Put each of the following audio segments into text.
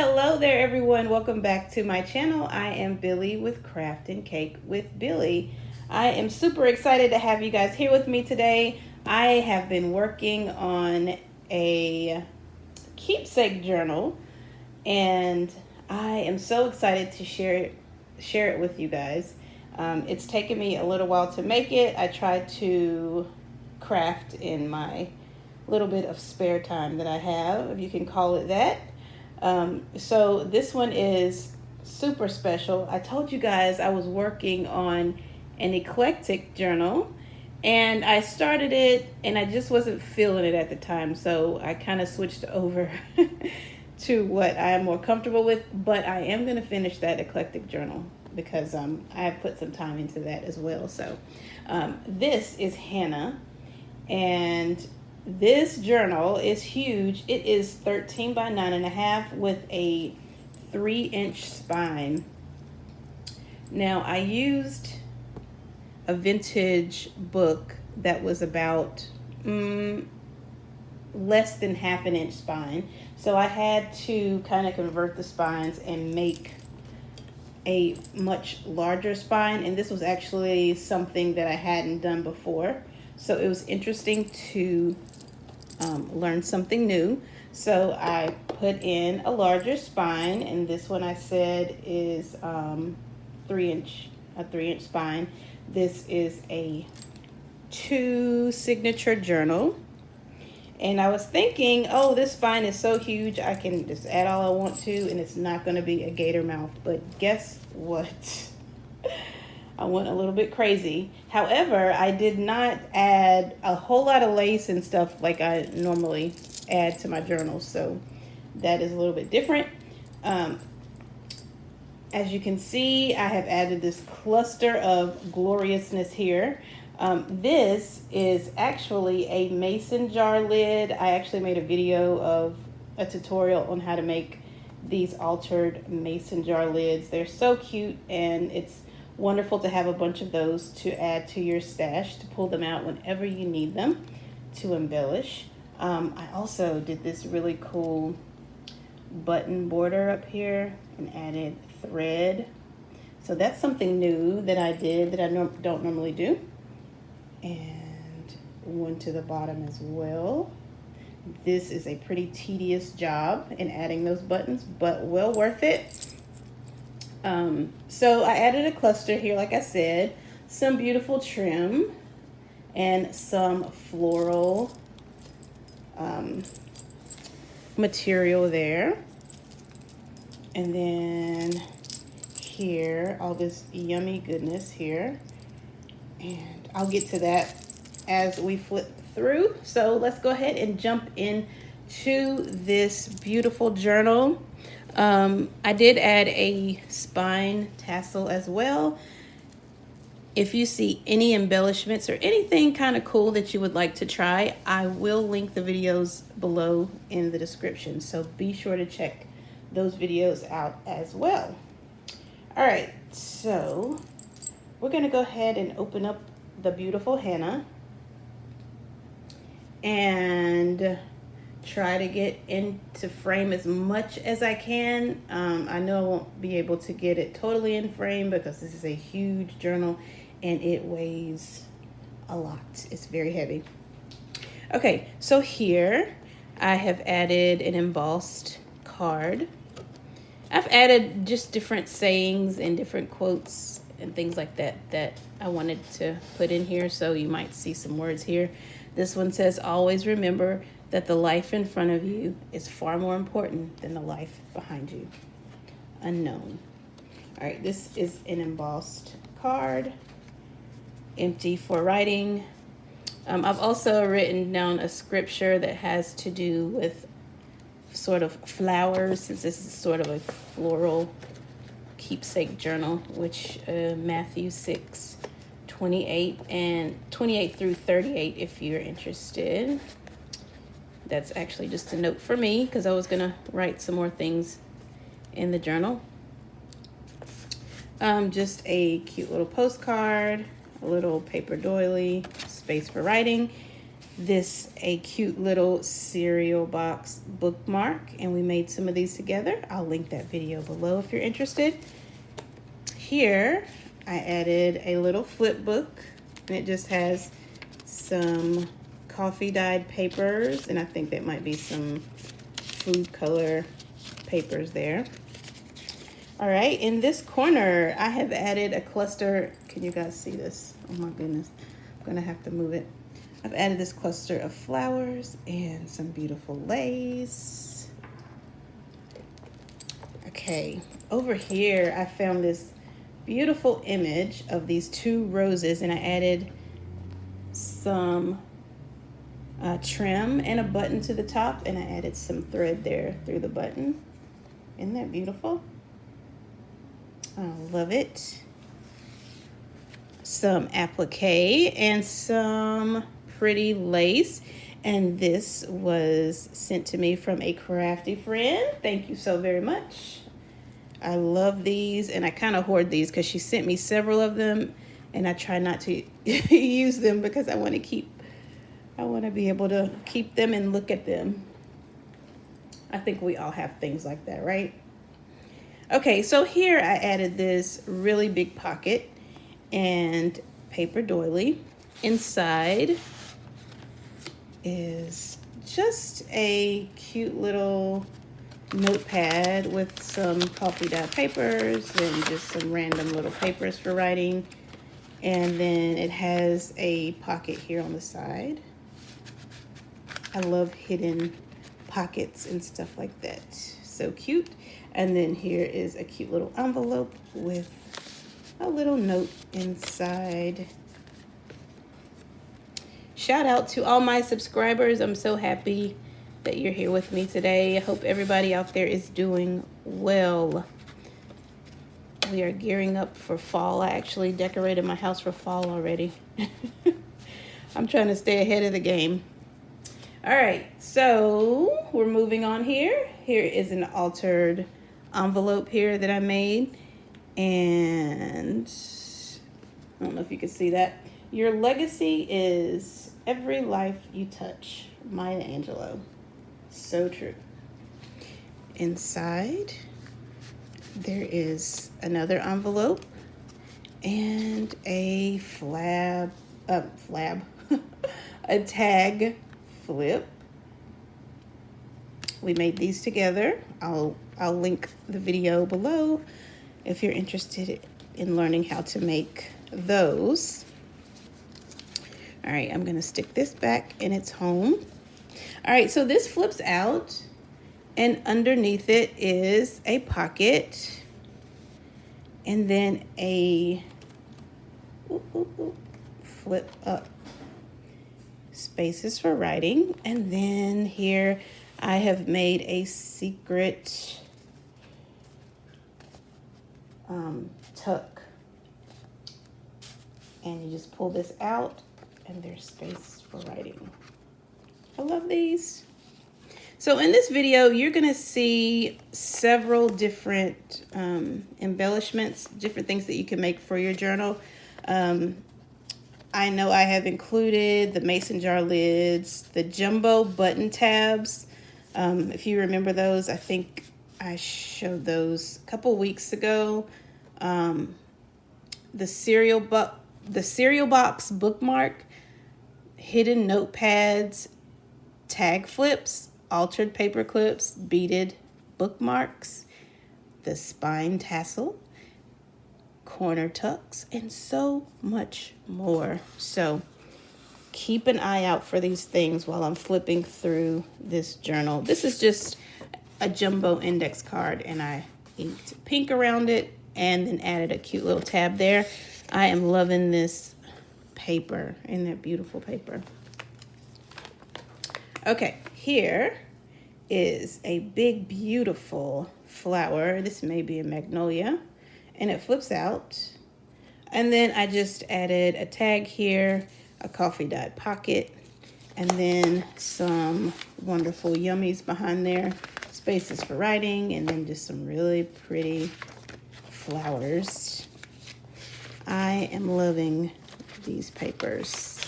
Hello there everyone, welcome back to my channel. I am Billy with Craft and Cake with Billy. I am super excited to have you guys here with me today. I have been working on a keepsake journal and I am so excited to share it with you guys. It's taken me a little while to make it. I tried to craft in my little bit of spare time that I have, if you can call it that. So this one is super special. I told you guys I was working on an eclectic journal and I started it and I just wasn't feeling it at the time. So I kind of switched over to what I am more comfortable with, but I am going to finish that eclectic journal because I have put some time into that as well. So this is Hannah, and this journal is huge. It is 13 by 9.5 with a 3-inch spine. Now I used a vintage book that was about less than half an inch spine. So I had to kind of convert the spines and make a much larger spine. And this was actually something that I hadn't done before. So it was interesting to learn something new. So I put in a larger spine, and this one I said is 3-inch spine. This is a 2 signature journal. And I was thinking, oh, this spine is so huge, I can just add all I want to, and it's not going to be a gator mouth. But guess what? I went a little bit crazy. However, I did not add a whole lot of lace and stuff like I normally add to my journals. So that is a little bit different. As you can see, I have added this cluster of gloriousness here. This is actually a mason jar lid. I actually made a video of a tutorial on how to make these altered mason jar lids. They're so cute, and it's wonderful to have a bunch of those to add to your stash, to pull them out whenever you need them to embellish. I also did this really cool button border up here and added thread. So that's something new that I did that I don't normally do. And one to the bottom as well. This is a pretty tedious job in adding those buttons, but well worth it. So I added a cluster here, like I said, some beautiful trim and some floral material there. And then here, all this yummy goodness here. And I'll get to that as we flip through. So let's go ahead and jump into this beautiful journal. I did add a spine tassel as well. If you see any embellishments or anything kind of cool that you would like to try, I will link the videos below in the description. So be sure to check those videos out as well. All right, so we're gonna go ahead and open up the beautiful Hannah and try to get into frame as much as I can. I know I won't be able to get it totally in frame because this is a huge journal and it weighs a lot. It's very heavy. Okay, so here I have added an embossed card. I've added just different sayings and different quotes and things like that that I wanted to put in here. So you might see some words here. This one says, always remember that the life in front of you is far more important than the life behind you. Unknown. All right, this is an embossed card, empty for writing. I've also written down a scripture that has to do with sort of flowers, since this is sort of a floral keepsake journal, which Matthew 6:28 and 28 through 38 if you're interested. That's actually just a note for me because I was gonna write some more things in the journal. Just a cute little postcard, a little paper doily, space for writing, this a cute little cereal box bookmark, and we made some of these together. I'll link that video below if you're interested. Here I added a little flip book, and it just has some coffee dyed papers, and I think that might be some food color papers there. All right, in this corner I have added a cluster. Can you guys see this? Oh my goodness, I'm gonna have to move it. I've added this cluster of flowers and some beautiful lace. Okay, over here I found this beautiful image of these two roses, and I added some trim and a button to the top, and I added some thread there through the button. Isn't that beautiful? I love it. Some applique and some pretty lace, and this was sent to me from a crafty friend. Thank you so very much. I love these, and I kind of hoard these because she sent me several of them, and I try not to use them because I want to be able to keep them and look at them. I think we all have things like that, right? Okay, so here I added this really big pocket and paper doily. Inside is just a cute little notepad with some coffee dye papers and just some random little papers for writing. And then it has a pocket here on the side. I love hidden pockets and stuff like that. So cute. And then here is a cute little envelope with a little note inside. Shout out to all my subscribers. I'm so happy that you're here with me today. I hope everybody out there is doing well. We are gearing up for fall. I actually decorated my house for fall already. I'm trying to stay ahead of the game. All right, so we're moving on here. Here is an altered envelope here that I made, and I don't know if you can see that. Your legacy is every life you touch. Maya Angelou. So true. Inside there is another envelope and a a tag flip. We made these together. I'll link the video below if you're interested in learning how to make those. All right, I'm gonna stick this back in its home. All right, so this flips out, and underneath it is a pocket, and then a flip up spaces for writing. And then here I have made a secret tuck, and you just pull this out and there's space for writing. I love these. So in this video, you're gonna see several different embellishments, different things that you can make for your journal. I know I have included the mason jar lids, the jumbo button tabs. If you remember those, I think I showed those a couple weeks ago. The cereal box bookmark, hidden notepads, tag flips, altered paper clips, beaded bookmarks, the spine tassel, corner tucks, and so much more. So keep an eye out for these things while I'm flipping through this journal. This is just a jumbo index card, and I inked pink around it and then added a cute little tab there. I am loving this paper. Isn't that beautiful paper? Okay, here is a big, beautiful flower. This may be a magnolia, and it flips out. And then I just added a tag here, a coffee dyed pocket, and then some wonderful yummies behind there, spaces for writing, and then just some really pretty flowers. I am loving these papers.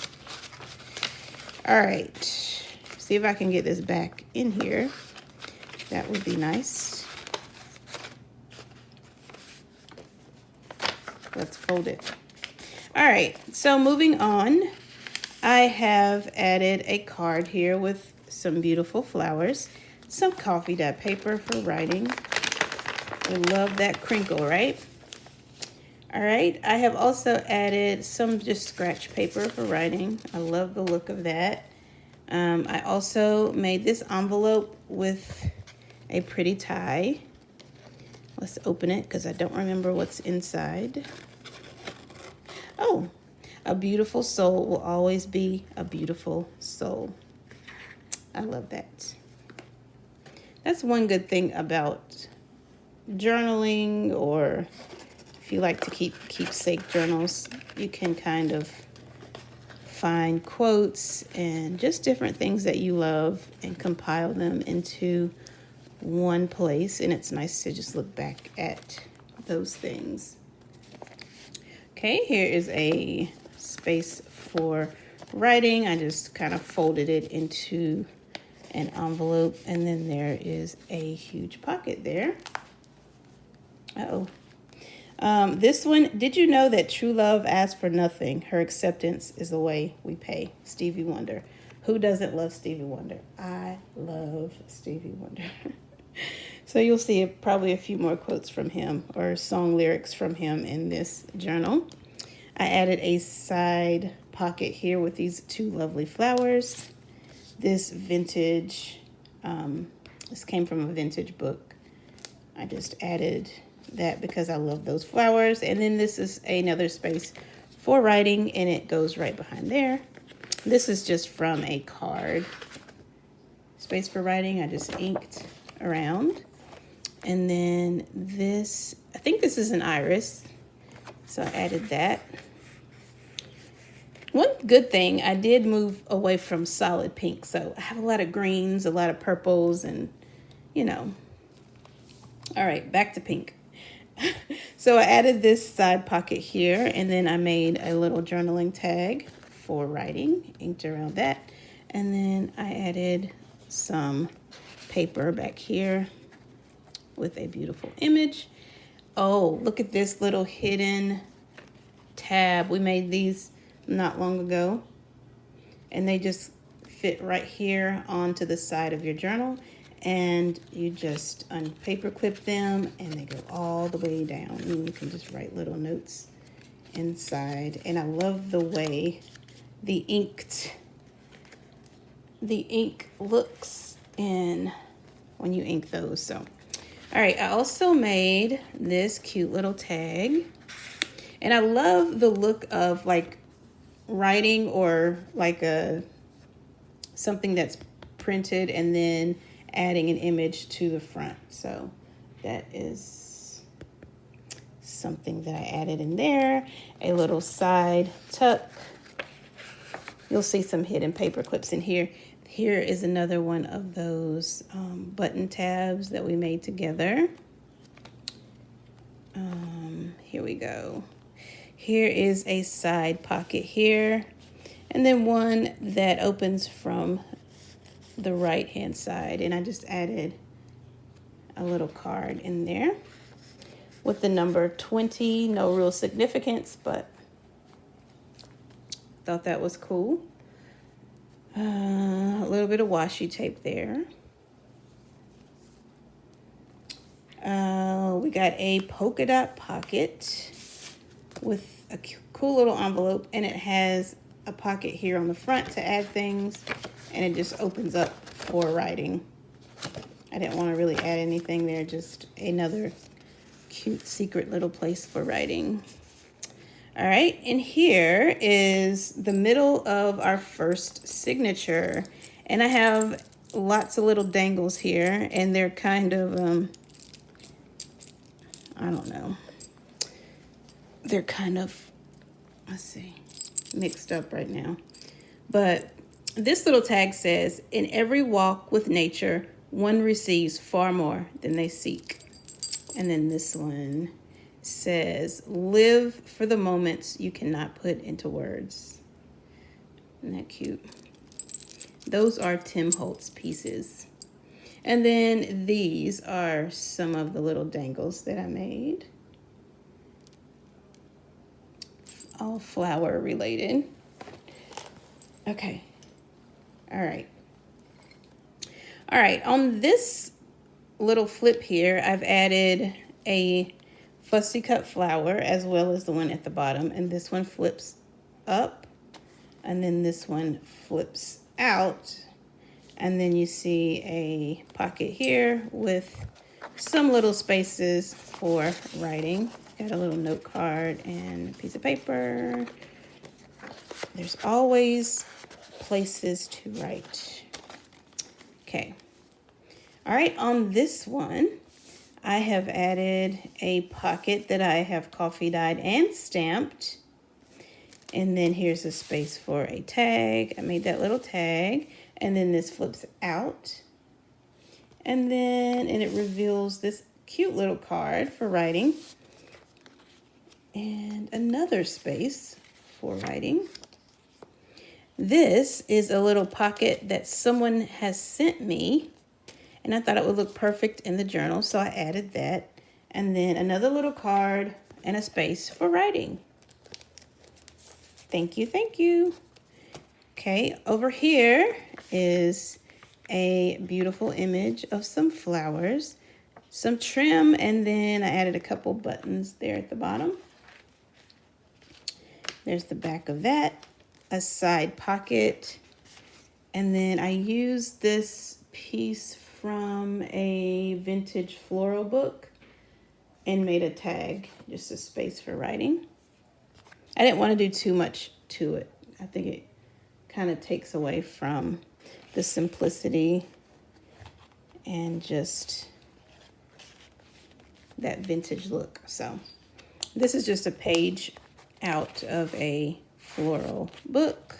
All right, see if I can get this back in here. That would be nice. Let's fold it. All right, so moving on, I have added a card here with some beautiful flowers, some coffee dye paper for writing. We love that crinkle, right? All right, I have also added some just scratch paper for writing. I love the look of that. I also made this envelope with a pretty tie. Let's open it because I don't remember what's inside. Oh, a beautiful soul will always be a beautiful soul. I love that. That's one good thing about journaling, or if you like to keep keepsake journals, you can kind of find quotes and just different things that you love and compile them into one place, and it's nice to just look back at those things. Okay, here is a space for writing. I just kind of folded it into an envelope, and then there is a huge pocket there. This one, did you know that true love asks for nothing? Her acceptance is the way we pay. Stevie Wonder. Who doesn't love Stevie Wonder? I love Stevie Wonder. So you'll see probably a few more quotes from him or song lyrics from him in this journal. I added a side pocket here with these two lovely flowers. This vintage, this came from a vintage book. I just added that because I love those flowers. And then this is another space for writing, and it goes right behind there. This is just from a card. Space for writing, I just inked around. And then this, I think this is an iris, so I added that. One good thing, I did move away from solid pink, so I have a lot of greens, a lot of purples, and you know. All right, back to pink. So I added this side pocket here, and then I made a little journaling tag for writing, inked around that. And then I added some paper back here with a beautiful image. Oh, look at this little hidden tab. We made these not long ago, and they just fit right here onto the side of your journal, and you just unpaper clip them and they go all the way down, and you can just write little notes inside. And I love the way the ink looks in when you ink those. So all right, I also made this cute little tag, and I love the look of like writing or like something that's printed and then adding an image to the front. So that is something that I added in there. A little side tuck. You'll see some hidden paper clips in here. Here is another one of those button tabs that we made together. Here we go. Here is a side pocket here, and then one that opens from the right hand side, and I just added a little card in there with the number 20. No real significance, but thought that was cool. A little bit of washi tape there. We got a polka dot pocket with a cool little envelope, and it has a pocket here on the front to add things, and it just opens up for writing. I didn't want to really add anything there, just another cute secret little place for writing. All right, and here is the middle of our first signature, and I have lots of little dangles here, and they're kind of I don't know, they're kind of, let's see, mixed up right now. But this little tag says, in every walk with nature, one receives far more than they seek. And then this one says, live for the moments you cannot put into words. Isn't that cute? Those are Tim Holtz pieces. And then these are some of the little dangles that I made. All flower related. Okay. All right. All right, on this little flip here, I've added a fussy cut flower as well as the one at the bottom. And this one flips up and then this one flips out. And then you see a pocket here with some little spaces for writing. Got a little note card and a piece of paper. There's always places to write. Okay. All right, on this one, I have added a pocket that I have coffee dyed and stamped. And then here's a space for a tag. I made that little tag. And then this flips out. And it reveals this cute little card for writing. And another space for writing. This is a little pocket that someone has sent me. And I thought it would look perfect in the journal, so I added that. And then another little card and a space for writing. Thank you, thank you. Okay, over here is a beautiful image of some flowers, some trim, and then I added a couple buttons there at the bottom. There's the back of that, a side pocket, and then I used this piece from a vintage floral book and made a tag, just a space for writing. I didn't want to do too much to it. I think it kind of takes away from the simplicity and just that vintage look. So this is just a page out of a floral book.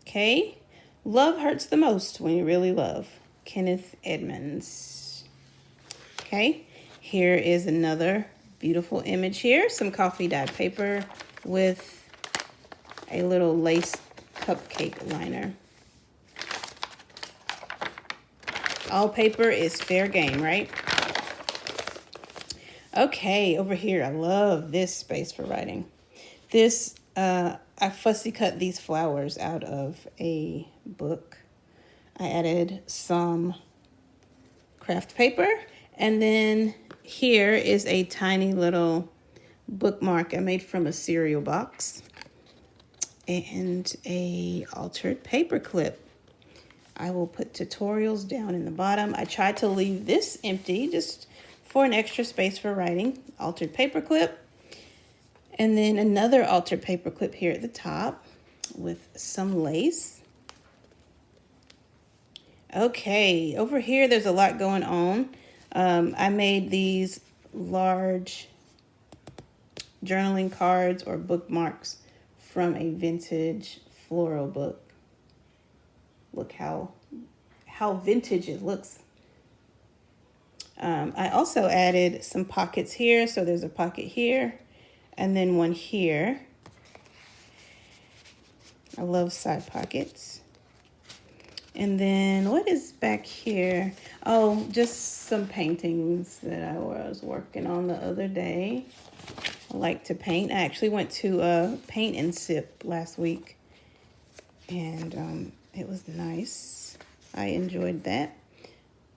Okay, love hurts the most when you really love. Kenneth Edmonds. Okay, here is another beautiful image here. Some coffee dyed paper with a little lace cupcake liner. All paper is fair game, right? Okay, over here, I love this space for writing. This, I fussy cut these flowers out of a book. I added some craft paper, and then here is a tiny little bookmark I made from a cereal box and a altered paper clip. I will put tutorials down in the bottom. I tried to leave this empty just for an extra space for writing. Altered paper clip, and then another altered paper clip here at the top with some lace. Okay, over here there's a lot going on. I made these large journaling cards or bookmarks from a vintage floral book. Look how vintage it looks. I also added some pockets here. So there's a pocket here and then one here. I love side pockets. And then what is back here? Oh, just some paintings that I was working on the other day. I like to paint. I actually went to a paint and sip last week. And it was nice. I enjoyed that.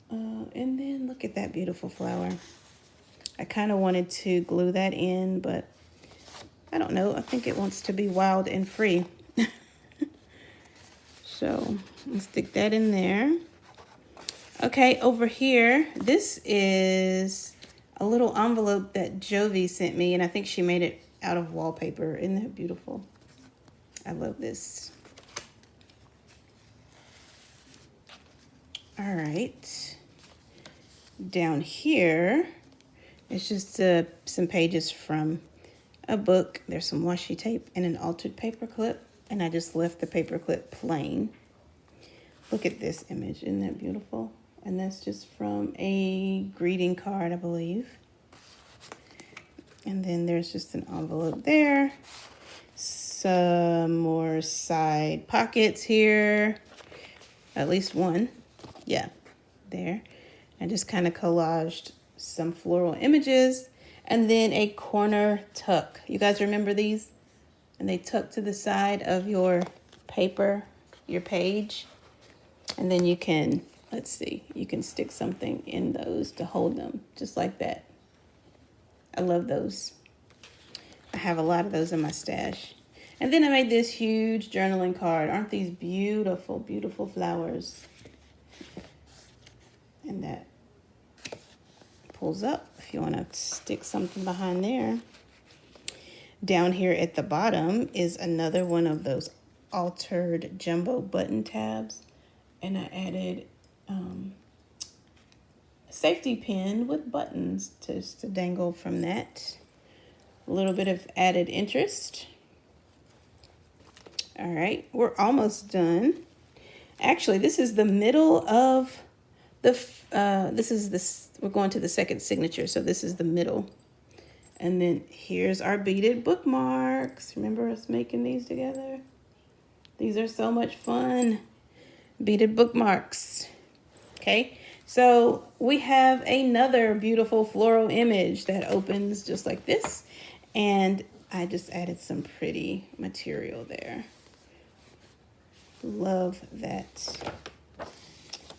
And then look at that beautiful flower. I kind of wanted to glue that in, but I don't know. I think it wants to be wild and free. So let's stick that in there. Okay, over here, this is a little envelope that Jovi sent me, and I think she made it out of wallpaper. Isn't that beautiful? I love this. All right. Down here, it's just some pages from a book. There's some washi tape and an altered paper clip. And I just left the paper clip plain. Look at this image. Isn't that beautiful? And that's just from a greeting card, I believe. And then there's just an envelope there. Some more side pockets here. at least one. Yeah, there. I just kind of collaged some floral images, and then a corner tuck. You guys remember these? And they tuck to the side of your paper, your page. And then you can, let's see, you can stick something in those to hold them, just like that. I love those. I have a lot of those in my stash. And then I made this huge journaling card. Aren't these beautiful, beautiful flowers? And that pulls up if you want to stick something behind there. Down here at the bottom is another one of those altered jumbo button tabs. And I added a safety pin with buttons just to dangle from that. A little bit of added interest. All right, we're almost done. Actually, this is the middle of the, we're going to the second signature, so this is the middle. And then here's our beaded bookmarks. Remember us making these together? These are so much fun. Beaded bookmarks. Okay, so we have another beautiful floral image that opens just like this. And I just added some pretty material there. Love that.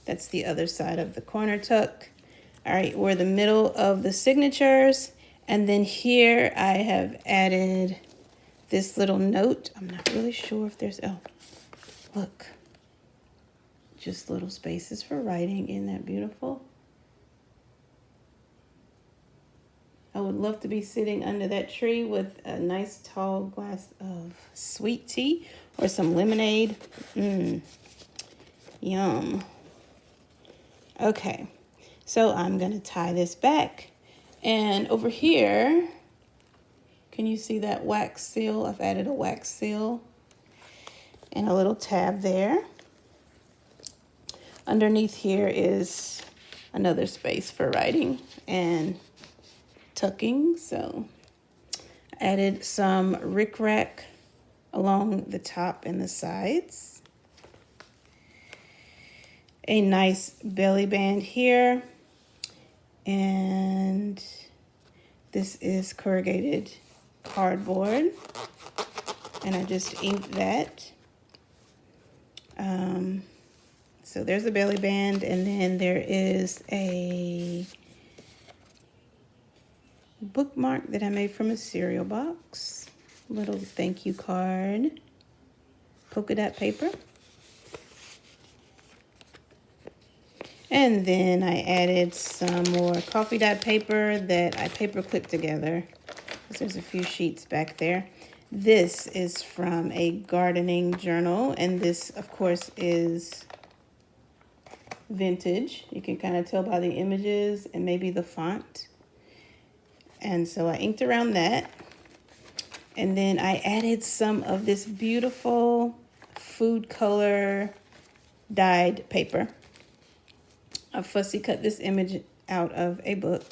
That's the other side of the corner tuck. All right, we're in the middle of the signatures. And then here I have added this little note. I'm not really sure if there's, oh, look. Just little spaces for writing. Isn't that beautiful? I would love to be sitting under that tree with a nice tall glass of sweet tea or some lemonade. Yum. Okay, so I'm going to tie this back. And over here, can you see that wax seal? I've added a wax seal and a little tab there. Underneath here is another space for writing and tucking. So I added some rickrack along the top and the sides. A nice belly band here. And this is corrugated cardboard. And I just inked that. So there's a belly band, and then there is a bookmark that I made from a cereal box. Little thank you card. Polka dot paper. And then I added some more coffee dot paper that I paper clipped together. There's a few sheets back there. This is from a gardening journal, and this, of course, is vintage. You can kind of tell by the images and maybe the font. And so I inked around that. And then I added some of this beautiful food color dyed paper. I fussy cut this image out of a book.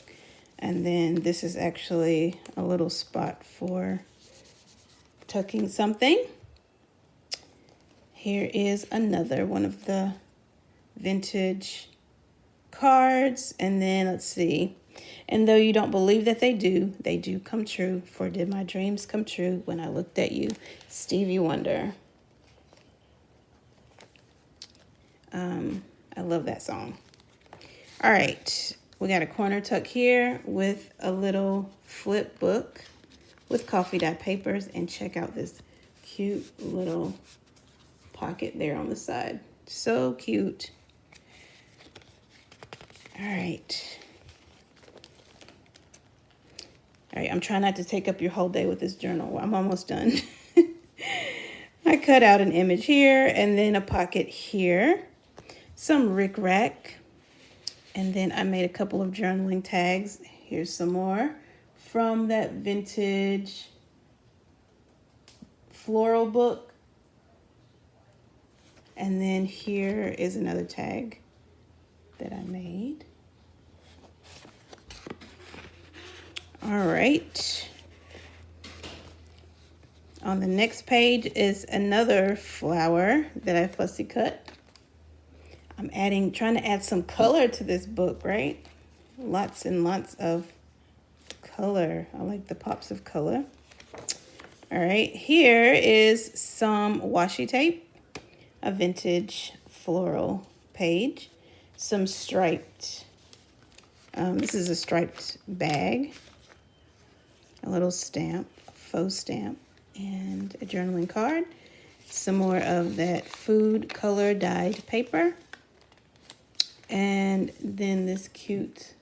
And then this is actually a little spot for tucking something. Here is another one of the vintage cards. And then let's see. And though you don't believe that they do come true. For did my dreams come true when I looked at you? Stevie Wonder. I love that song. All right. We got a corner tuck here with a little flip book with coffee dot papers. And check out this cute little pocket there on the side. So cute. All right. All right, I'm trying not to take up your whole day with this journal. I'm almost done. I cut out an image here and then a pocket here. Some rickrack. And then I made a couple of journaling tags. Here's some more from that vintage floral book. And then here is another tag that I made. All right. On the next page is another flower that I fussy cut. I'm trying to add some color to this book, right? Lots and lots of color. I like the pops of color. All right, here is some washi tape, a vintage floral page, some striped, this is a striped bag, a little stamp, a faux stamp, and a journaling card, some more of that food color dyed paper, and then this cute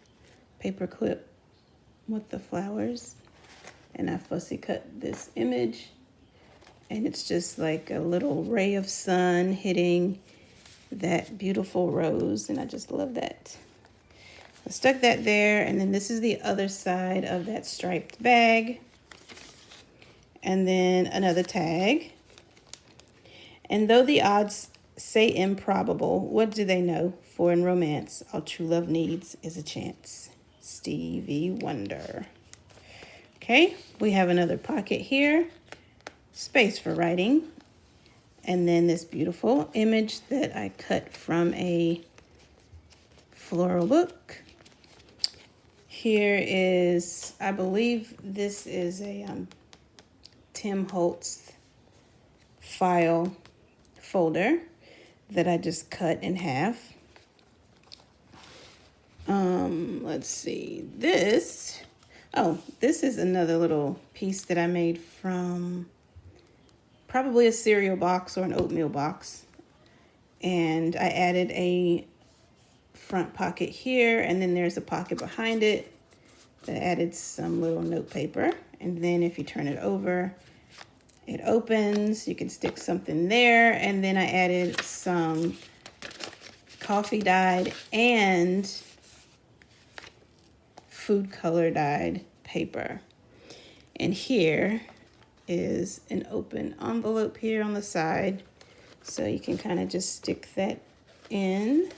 paper clip with the flowers. And I fussy cut this image, and it's just like a little ray of sun hitting that beautiful rose, and I just love that. I stuck that there, and then this is the other side of that striped bag, and then another tag. And though the odds say improbable, what do they know? For in romance, all true love needs is a chance. Stevie Wonder. Okay, we have another pocket here, space for writing, and then this beautiful image that I cut from a floral book. Here is, I believe this is a Tim Holtz file folder that I just cut in half. Let's see, this is another little piece that I made from probably a cereal box or an oatmeal box. And I added a front pocket here, and then there's a pocket behind it that added some little note paper. And then if you turn it over, it opens. You can stick something there. And then I added some coffee dyed and food color dyed paper. And here is an open envelope here on the side, so you can kind of just stick that in,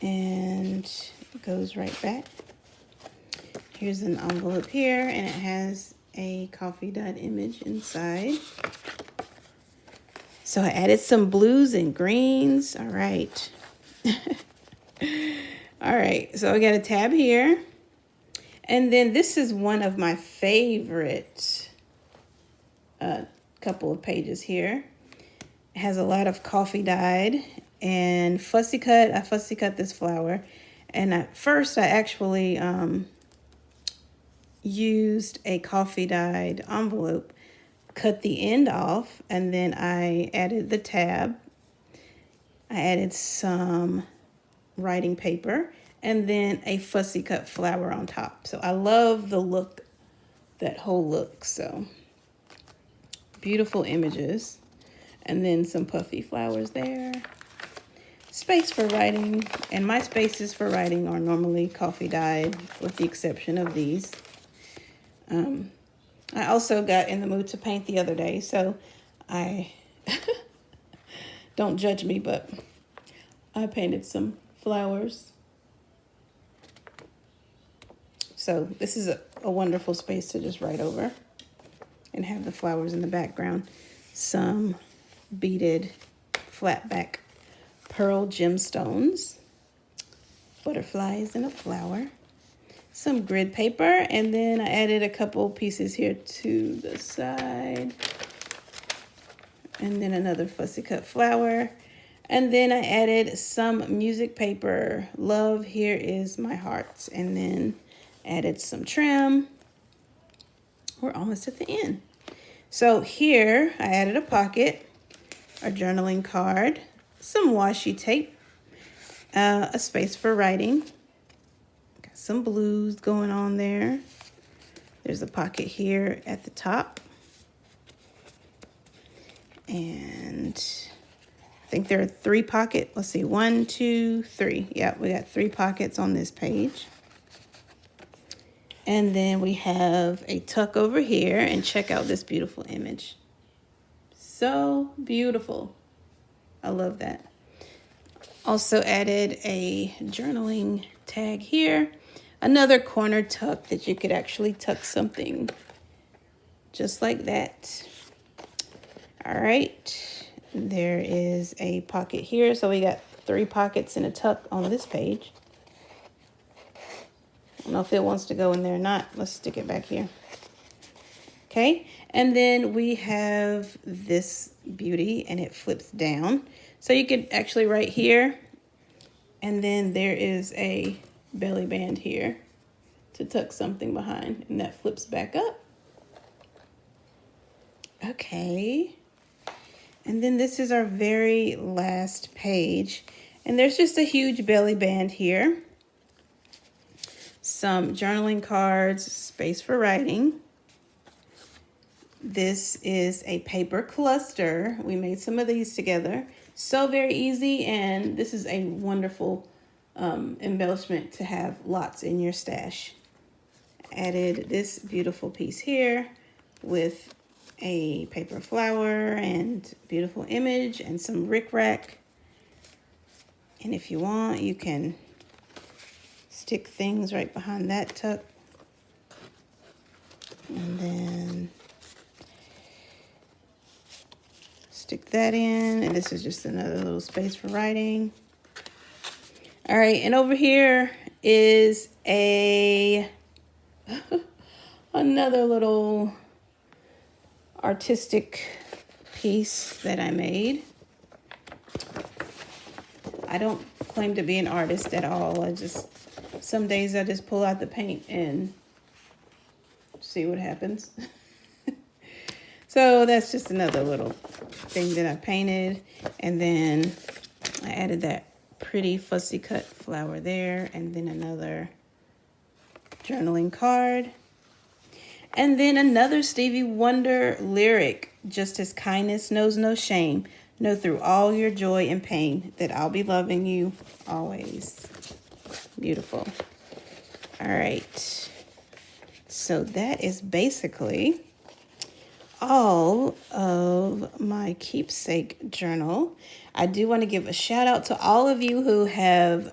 and it goes right back. Here's an envelope here, and it has a coffee dyed image inside. So I added some blues and greens. All right. All right, so I got a tab here. And then this is one of my favorite couple of pages here. It has a lot of coffee dyed and fussy cut. I fussy cut this flower. And at first I actually used a coffee dyed envelope, cut the end off, and then I added the tab. I added some writing paper, and then a fussy cut flower on top. So I love the look, that whole look. So beautiful images. And then some puffy flowers there. Space for writing, and my spaces for writing are normally coffee dyed, with the exception of these. I also got in the mood to paint the other day, so I don't judge me, but I painted some flowers. So this is a wonderful space to just write over and have the flowers in the background. Some beaded flat back pearl gemstones, butterflies and a flower, some grid paper, and then I added a couple pieces here to the side, and then another fussy cut flower. And then I added some music paper, Love Here Is My Heart, and then added some trim. We're almost at the end. So here I added a pocket, a journaling card, some washi tape, a space for writing, got some blues going on there. There's a pocket here at the top. And I think there are 3 pockets. Let's see, 1, 2, 3. Yeah, we got 3 pockets on this page. And then we have a tuck over here, and check out this beautiful image. So beautiful. I love that. Also added a journaling tag here. Another corner tuck that you could actually tuck something just like that. All right. There is a pocket here. So we got 3 pockets and a tuck on this page. I don't know if it wants to go in there or not. Let's stick it back here. Okay, and then we have this beauty, and it flips down. So you could actually write here, and then there is a belly band here to tuck something behind, and that flips back up. Okay, and then this is our very last page, and there's just a huge belly band here. Some journaling cards, space for writing. This is a paper cluster. We made some of these together. So very easy, and this is a wonderful embellishment to have lots in your stash. Added this beautiful piece here with a paper flower and beautiful image and some rickrack. And if you want, you can stick things right behind that tuck. And then stick that in, and this is just another little space for writing. All right, and over here is another little artistic piece that I made. I don't claim to be an artist at all. Some days I just pull out the paint and see what happens. So that's just another little thing that I painted. And then I added that pretty fussy cut flower there. And then another journaling card. And then another Stevie Wonder lyric. Just as kindness knows no shame. Know through all your joy and pain that I'll be loving you always. Beautiful. All right. So that is basically all of my keepsake journal. I do want to give a shout out to all of you who have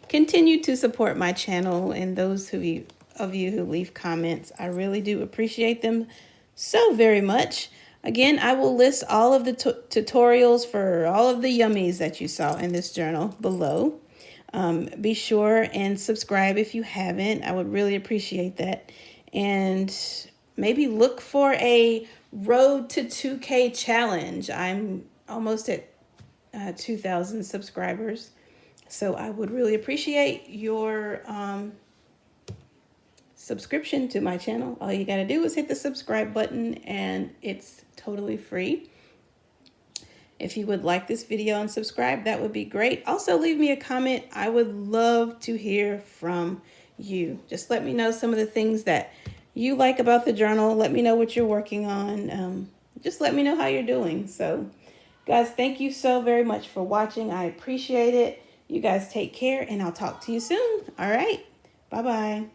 continued to support my channel, and those of you who leave comments. I really do appreciate them so very much. Again, I will list all of the tutorials for all of the yummies that you saw in this journal below. Be sure and subscribe if you haven't. I would really appreciate that. And maybe look for a road to 2K challenge. I'm almost at 2,000 subscribers. So I would really appreciate your subscription to my channel. All you got to do is hit the subscribe button, and it's totally free. If you would like this video and subscribe, that would be great. Also, leave me a comment. I would love to hear from you. Just let me know some of the things that you like about the journal. Let me know what you're working on. Just let me know how you're doing. So, guys, thank you so very much for watching. I appreciate it. You guys take care, and I'll talk to you soon. All right. Bye-bye.